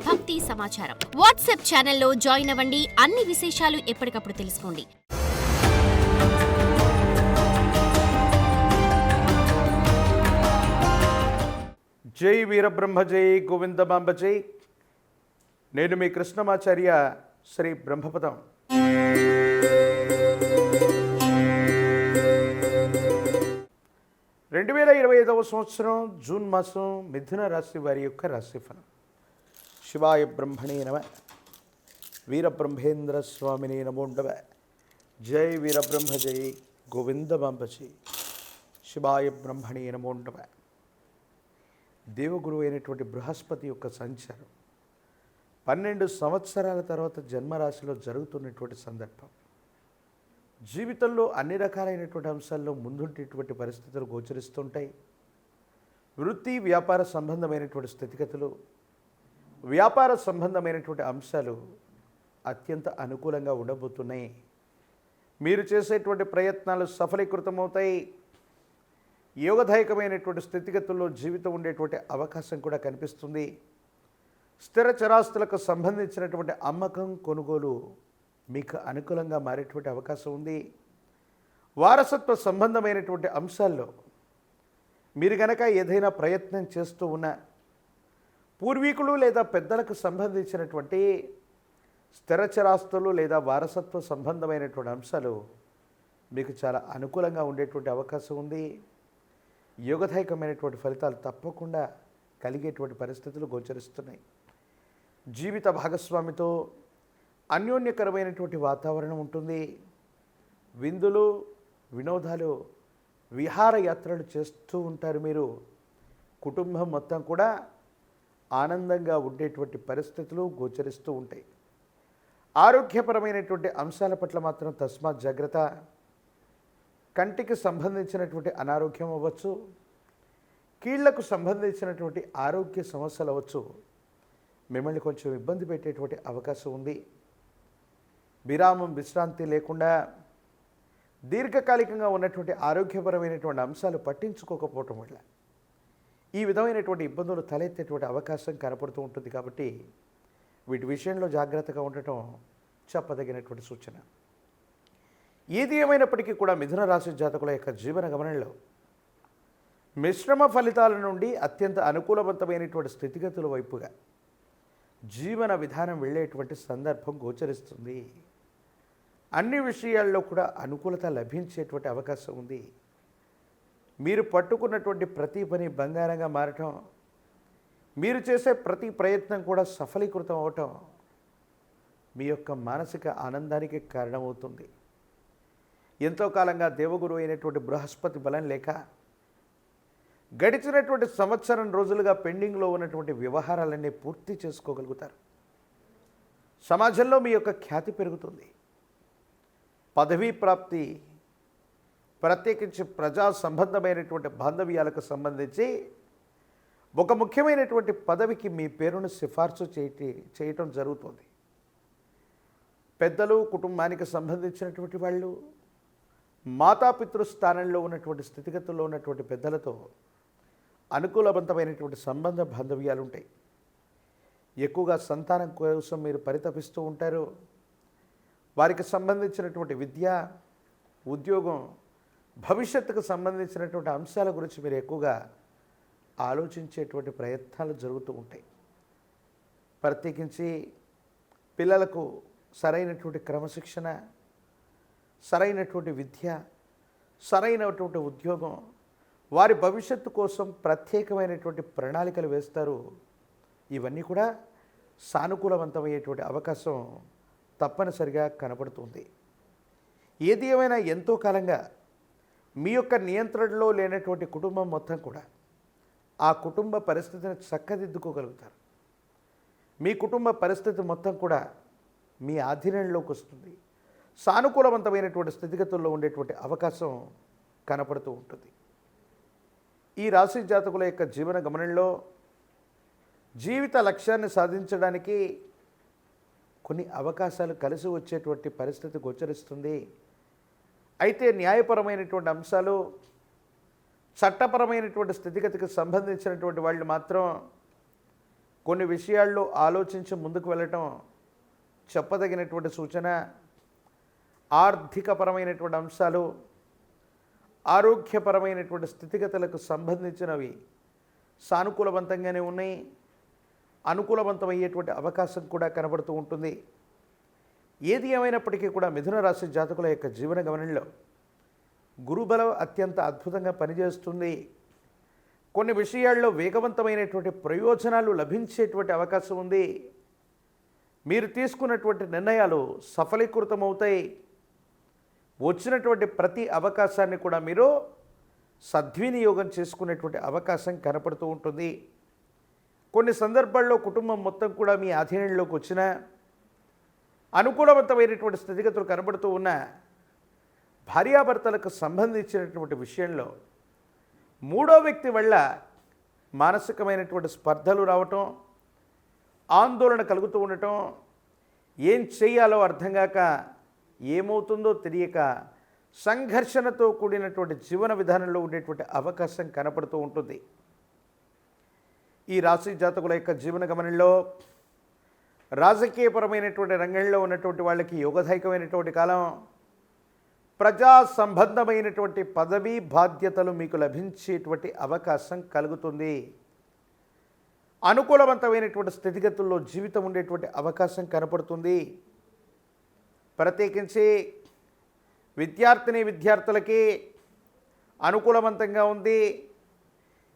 భక్తి సమాచారం. వాట్సాప్ ఛానల్లో జాయిన్ అవ్వండి. అన్ని విశేషాలు ఎప్పటికప్పుడు తెలుసుకోండి. జై వీరబ్రహ్మ జై గోవిందమాంబ జై. నేను మీ కృష్ణమాచార్య శ్రీ బ్రహ్మపదం. రెండు 2025వ సంవత్సరం జూన్ మాసం మిథున రాశి వారి యొక్క రాశిఫలం. శివాయ బ్రహ్మణే నమ. వీరబ్రహ్మేంద్ర స్వామినే నమోండవ. జై వీరబ్రహ్మ జై గోవిందమాంబ జై. శివాయ బ్రహ్మణే నమోండవ. దేవగురువు అయినటువంటి బృహస్పతి యొక్క సంచారం 12 సంవత్సరాల తర్వాత జన్మరాశిలో జరుగుతున్నటువంటి సందర్భం. జీవితంలో అన్ని రకాలైనటువంటి అంశాల్లో ముందుండేటువంటి పరిస్థితులు గోచరిస్తుంటాయి. వృత్తి వ్యాపార సంబంధమైనటువంటి స్థితిగతులు, వ్యాపార సంబంధమైనటువంటి అంశాలు అత్యంత అనుకూలంగా ఉండబోతున్నాయి. మీరు చేసేటువంటి ప్రయత్నాలు సఫలీకృతమవుతాయి. యోగదాయకమైనటువంటి స్థితిగతుల్లో జీవితం ఉండేటువంటి అవకాశం కూడా కనిపిస్తుంది. స్థిర చరాస్తులకు సంబంధించినటువంటి అమ్మకం కొనుగోలు మీకు అనుకూలంగా మారేటువంటి అవకాశం ఉంది. వారసత్వ సంబంధమైనటువంటి అంశాల్లో మీరు కనుక ఏదైనా ప్రయత్నం చేస్తూ ఉన్న పూర్వీకులు లేదా పెద్దలకు సంబంధించినటువంటి స్థిర చరాస్తులు లేదా వారసత్వ సంబంధమైనటువంటి అంశాలు మీకు చాలా అనుకూలంగా ఉండేటువంటి అవకాశం ఉంది. యోగదాయకమైనటువంటి ఫలితాలు తప్పకుండా కలిగేటువంటి పరిస్థితులు గోచరిస్తున్నాయి. జీవిత భాగస్వామితో అన్యోన్యకరమైనటువంటి వాతావరణం ఉంటుంది. విందులు, వినోదాలు, విహారయాత్రలు చేస్తూ ఉంటారు. మీరు కుటుంబం మొత్తం కూడా ఆనందంగా ఉండేటువంటి పరిస్థితులు గోచరిస్తూ ఉంటాయి. ఆరోగ్యపరమైనటువంటి అంశాల పట్ల మాత్రం తస్మాత్ జాగ్రత్త. కంటికి సంబంధించినటువంటి అనారోగ్యం అవ్వచ్చు, కీళ్లకు సంబంధించినటువంటి ఆరోగ్య సమస్యలు అవ్వచ్చు, మిమ్మల్ని కొంచెం ఇబ్బంది పెట్టేటువంటి అవకాశం ఉంది. విరామం, విశ్రాంతి లేకుండా దీర్ఘకాలికంగా ఉన్నటువంటి ఆరోగ్యపరమైనటువంటి అంశాలు పట్టించుకోకపోవటం వల్ల ఈ విధమైనటువంటి ఇబ్బందులు తలెత్తేటువంటి అవకాశం కనపడుతూ ఉంటుంది. కాబట్టి వీటి విషయంలో జాగ్రత్తగా ఉండటం చెప్పదగినటువంటి సూచన. ఏది ఏమైనప్పటికీ కూడా మిథున రాశి జాతకుల యొక్క జీవన గమనంలో మిశ్రమ ఫలితాల నుండి అత్యంత అనుకూలవంతమైనటువంటి స్థితిగతుల వైపుగా జీవన విధానం వెళ్ళేటువంటి సందర్భం గోచరిస్తుంది. అన్ని విషయాల్లో కూడా అనుకూలత లభించేటువంటి అవకాశం ఉంది. మీరు పట్టుకున్నటువంటి ప్రతి పని బంగారంగా మారటం, మీరు చేసే ప్రతి ప్రయత్నం కూడా సఫలీకృతం అవటం మీ యొక్క మానసిక ఆనందానికి కారణమవుతుంది. ఎంతో కాలంగా దేవగురు అయినటువంటి బృహస్పతి బలం లేక గడిచినటువంటి సంవత్సరం రోజులుగా పెండింగ్లో ఉన్నటువంటి వ్యవహారాలన్నీ పూర్తి చేసుకోగలుగుతారు. సమాజంలో మీ యొక్క ఖ్యాతి పెరుగుతుంది. పదవీ ప్రాప్తి, ప్రత్యేకించి ప్రజా సంబంధమైనటువంటి బాంధవ్యాలకు సంబంధించి ఒక ముఖ్యమైనటువంటి పదవికి మీ పేరును సిఫార్సు చేయటం జరుగుతుంది. పెద్దలు, కుటుంబానికి సంబంధించినటువంటి వాళ్ళు, మాతాపితృ స్థానంలో ఉన్నటువంటి స్థితిగతుల్లో ఉన్నటువంటి పెద్దలతో అనుకూలవంతమైనటువంటి సంబంధ బాంధవ్యాలు ఉంటాయి. ఎక్కువగా సంతానం కోసం మీరు పరితపిస్తూ ఉంటారు. వారికి సంబంధించినటువంటి విద్య, ఉద్యోగం, భవిష్యత్తుకు సంబంధించినటువంటి అంశాల గురించి మీరు ఎక్కువగా ఆలోచించేటువంటి ప్రయత్నాలు జరుగుతూ ఉంటాయి. ప్రత్యేకించి పిల్లలకు సరైనటువంటి క్రమశిక్షణ, సరైనటువంటి విద్య, సరైనటువంటి ఉద్యోగం, వారి భవిష్యత్తు కోసం ప్రత్యేకమైనటువంటి ప్రణాళికలు వేస్తారు. ఇవన్నీ కూడా సానుకూలవంతమయ్యేటువంటి అవకాశం తప్పనిసరిగా కనపడుతుంది. ఏది ఏమైనా ఎంతో కాలంగా మీ యొక్క నియంత్రణలో లేనటువంటి కుటుంబం మొత్తం కూడా ఆ కుటుంబ పరిస్థితిని చక్కదిద్దుకోగలుగుతారు. మీ కుటుంబ పరిస్థితి మొత్తం కూడా మీ ఆధీనంలోకి వస్తుంది. సానుకూలవంతమైనటువంటి స్థితిగతుల్లో ఉండేటువంటి అవకాశం కనపడుతూ ఉంటుంది. ఈ రాశి జాతకుల యొక్క జీవన గమనంలో జీవిత లక్ష్యాన్ని సాధించడానికి కొన్ని అవకాశాలు కలిసి వచ్చేటువంటి పరిస్థితి గోచరిస్తుంది. అయితే న్యాయపరమైనటువంటి అంశాలు, చట్టపరమైనటువంటి స్థితిగతికి సంబంధించినటువంటి వాళ్ళు మాత్రం కొన్ని విషయాల్లో ఆలోచించి ముందుకు వెళ్ళటం చెప్పదగినటువంటి సూచన. ఆర్థికపరమైనటువంటి అంశాలు, ఆరోగ్యపరమైనటువంటి స్థితిగతులకు సంబంధించినవి సానుకూలవంతంగానే ఉన్నాయి. అనుకూలవంతమయ్యేటువంటి అవకాశం కూడా కనబడుతూ ఉంటుంది. ఏది ఏమైనప్పటికీ కూడా మిథున రాశి జాతకుల యొక్క జీవన గమనంలో గురుబలం అత్యంత అద్భుతంగా పనిచేస్తుంది. కొన్ని విషయాల్లో వేగవంతమైనటువంటి ప్రయోజనాలు లభించేటువంటి అవకాశం ఉంది. మీరు తీసుకున్నటువంటి నిర్ణయాలు సఫలీకృతమవుతాయి. వచ్చినటువంటి ప్రతి అవకాశాన్ని కూడా మీరు సద్వినియోగం చేసుకునేటువంటి అవకాశం కనపడుతూ ఉంటుంది. కొన్ని సందర్భాల్లో కుటుంబం మొత్తం కూడా మీ ఆధీనంలోకి వచ్చిన అనుకూలవంతమైనటువంటి స్థితిగతులు కనబడుతూ ఉన్న భార్యాభర్తలకు సంబంధించినటువంటి విషయంలో మూడో వ్యక్తి వల్ల మానసికమైనటువంటి స్పర్ధలు రావటం, ఆందోళన కలుగుతూ ఉండటం, ఏం చేయాలో అర్థం కాక, ఏమవుతుందో తెలియక సంఘర్షణతో కూడినటువంటి జీవన విధానంలో ఉండేటువంటి అవకాశం కనపడుతూ ఉంటుంది. ఈ రాశి జాతకుల యొక్క జీవన గమనంలో రాజకీయపరమైనటువంటి రంగంలో ఉన్నటువంటి వాళ్ళకి యోగదాయకమైనటువంటి కాలం. ప్రజా సంబంధమైనటువంటి పదవీ బాధ్యతలు మీకు లభించేటువంటి అవకాశం కలుగుతుంది. అనుకూలవంతమైనటువంటి స్థితిగతుల్లో జీవితం ఉండేటువంటి అవకాశం కనపడుతుంది. ప్రత్యేకించి విద్యార్థులకి అనుకూలవంతంగా ఉంది.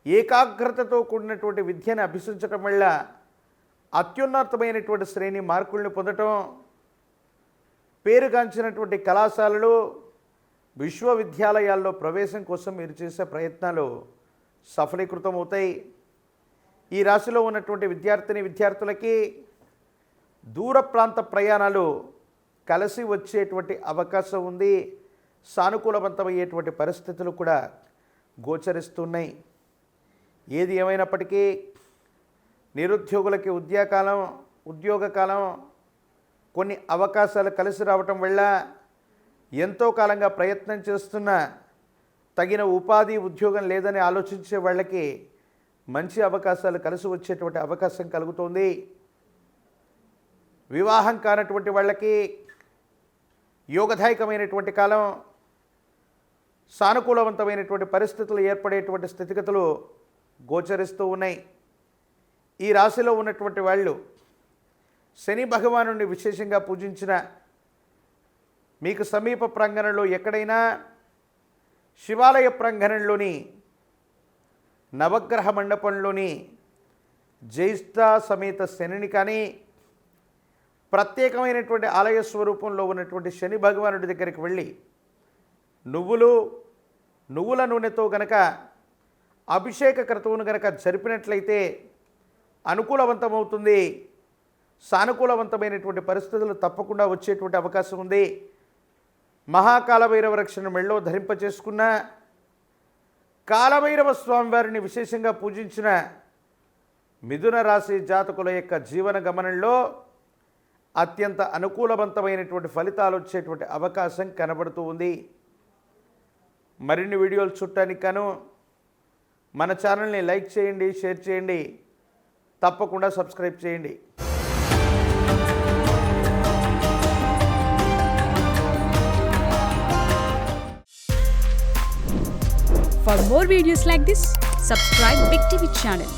ఏకాగ్రతతో కూడినటువంటి విద్యను అభ్యసించటం వల్ల అత్యున్నతమైనటువంటి శ్రేణి మార్కుల్ని పొందటం, పేరుగాంచినటువంటి కళాశాలలు, విశ్వవిద్యాలయాల్లో ప్రవేశం కోసం మీరు చేసే ప్రయత్నాలు సఫలీకృతం అవుతాయి. ఈ రాశిలో ఉన్నటువంటి విద్యార్థులకి దూర ప్రాంత ప్రయాణాలు కలిసి వచ్చేటువంటి అవకాశం ఉంది. సానుకూలవంతమయ్యేటువంటి పరిస్థితులు కూడా గోచరిస్తున్నాయి. ఏది ఏమైనప్పటికీ నిరుద్యోగులకి ఉద్యోగకాలం కొన్ని అవకాశాలు కలిసి రావటం వల్ల ఎంతో కాలంగా ప్రయత్నం చేస్తున్న తగిన ఉపాధి ఉద్యోగం లేదని ఆలోచించే వాళ్ళకి మంచి అవకాశాలు కలిసి వచ్చేటువంటి అవకాశం కలుగుతోంది. వివాహం కానటువంటి వాళ్ళకి యోగదాయకమైనటువంటి కాలం. సానుకూలవంతమైనటువంటి పరిస్థితులు ఏర్పడేటువంటి స్థితిగతులు గోచరిస్తూ ఉన్నాయి. ఈ రాశిలో ఉన్నటువంటి వాళ్ళు శని భగవానుడిని విశేషంగా పూజించిన, మీకు సమీప ప్రాంగణంలో ఎక్కడైనా శివాలయ ప్రాంగణంలోని నవగ్రహ మండపంలోని జ్యేష్ఠ సమేత శనిని కానీ, ప్రత్యేకమైనటువంటి ఆలయ స్వరూపంలో ఉన్నటువంటి శని భగవానుడి దగ్గరికి వెళ్ళి నువ్వుల నూనెతో గనక అభిషేక క్రతువును గనక జరిపినట్లయితే అనుకూలవంతమవుతుంది. సానుకూలవంతమైనటువంటి పరిస్థితులు తప్పకుండా వచ్చేటువంటి అవకాశం ఉంది. మహాకాలభైరవ రక్షణ మెళ్ళో ధరింపచేసుకున్న, కాలభైరవ స్వామివారిని విశేషంగా పూజించిన మిథున రాశి జాతకుల యొక్క జీవన గమనంలో అత్యంత అనుకూలవంతమైనటువంటి ఫలితాలు వచ్చేటువంటి అవకాశం కనబడుతూ ఉంది. మరిన్ని వీడియోలు చూడటానికి గాను మన ఛానల్ని లైక్ చేయండి, షేర్ చేయండి, తప్పకుండా సబ్స్క్రైబ్ చేయండి. For more videos like this, subscribe Big TV channel.